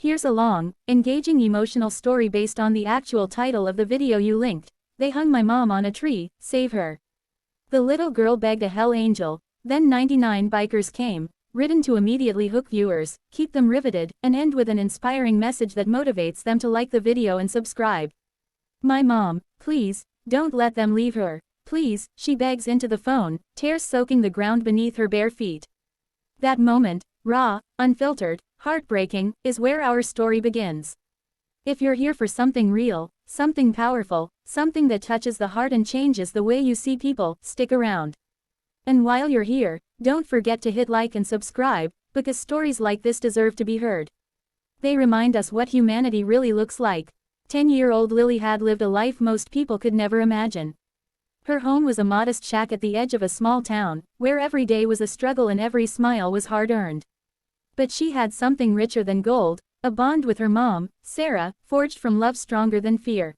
Here's a long, engaging emotional story based on the actual title of the video you linked. They hung my mom on a tree, save her. The little girl begged a hell angel, then 99 bikers came, written to immediately hook viewers, keep them riveted, and end with an inspiring message that motivates them to like the video and subscribe. My mom, please, don't let them leave her. Please, she begs into the phone, tears soaking the ground beneath her bare feet. That moment, raw, unfiltered, heartbreaking, is where our story begins. If you're here for something real, something powerful, something that touches the heart and changes the way you see people, stick around. And while you're here, don't forget to hit like and subscribe, because stories like this deserve to be heard. They remind us what humanity really looks like. 10-year-old Lily had lived a life most people could never imagine. Her home was a modest shack at the edge of a small town, where every day was a struggle and every smile was hard-earned. But she had something richer than gold, a bond with her mom, Sarah, forged from love stronger than fear.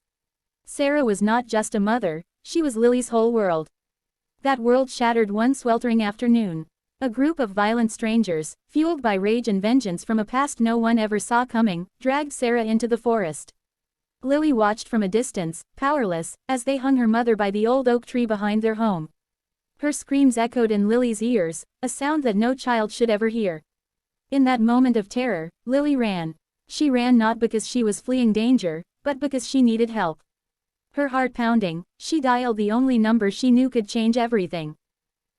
Sarah was not just a mother, she was Lily's whole world. That world shattered one sweltering afternoon. A group of violent strangers, fueled by rage and vengeance from a past no one ever saw coming, dragged Sarah into the forest. Lily watched from a distance, powerless, as they hung her mother by the old oak tree behind their home. Her screams echoed in Lily's ears, a sound that no child should ever hear. In that moment of terror, Lily ran. She ran not because she was fleeing danger, but because she needed help. Her heart pounding, she dialed the only number she knew could change everything.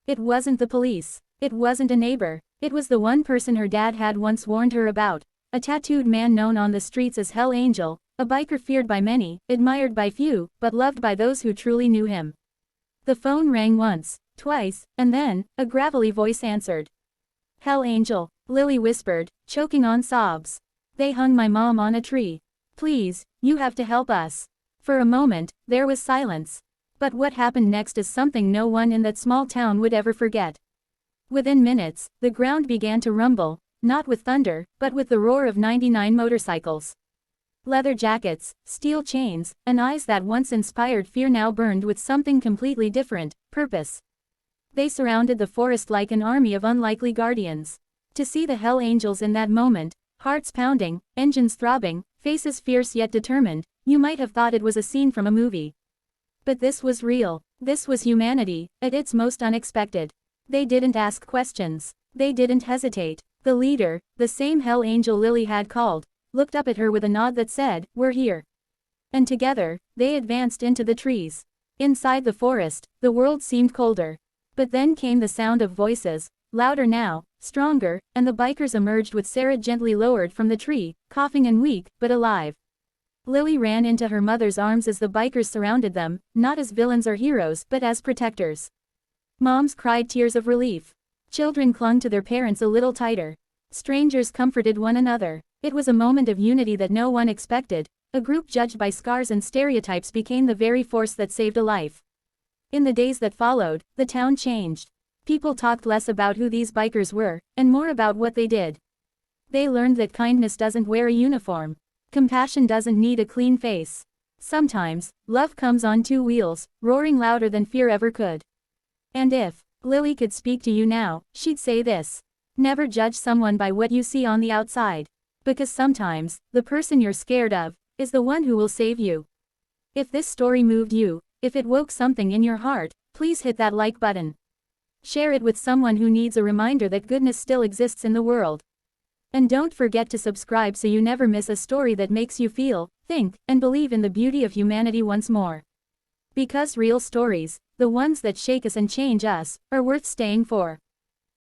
It wasn't the police. It wasn't a neighbor. It was the one person her dad had once warned her about, a tattooed man known on the streets as Hell Angel, a biker feared by many, admired by few, but loved by those who truly knew him. The phone rang once, twice, and then, a gravelly voice answered. Hell Angel, Lily whispered, choking on sobs. They hung my mom on a tree. Please, you have to help us. For a moment, there was silence. But what happened next is something no one in that small town would ever forget. Within minutes, the ground began to rumble, not with thunder, but with the roar of 99 motorcycles. Leather jackets, steel chains, and eyes that once inspired fear now burned with something completely different, purpose. They surrounded the forest like an army of unlikely guardians. To see the Hell Angels in that moment, hearts pounding, engines throbbing, faces fierce yet determined, you might have thought it was a scene from a movie. But this was real. This was humanity, at its most unexpected. They didn't ask questions. They didn't hesitate. The leader, the same Hell Angel Lily had called, looked up at her with a nod that said, "We're here." And together, they advanced into the trees. Inside the forest, the world seemed colder. But then came the sound of voices, louder now, stronger, and the bikers emerged with Sarah gently lowered from the tree, coughing and weak, but alive. Lily ran into her mother's arms as the bikers surrounded them, not as villains or heroes, but as protectors. Moms cried tears of relief. Children clung to their parents a little tighter. Strangers comforted one another. It was a moment of unity that no one expected. A group judged by scars and stereotypes became the very force that saved a life. In the days that followed, the town changed. People talked less about who these bikers were, and more about what they did. They learned that kindness doesn't wear a uniform. Compassion doesn't need a clean face. Sometimes, love comes on two wheels, roaring louder than fear ever could. And if Lily could speak to you now, she'd say this. Never judge someone by what you see on the outside. Because sometimes, the person you're scared of, is the one who will save you. If this story moved you, if it woke something in your heart, please hit that like button. Share it with someone who needs a reminder that goodness still exists in the world. And don't forget to subscribe so you never miss a story that makes you feel, think, and believe in the beauty of humanity once more. Because real stories, the ones that shake us and change us, are worth staying for.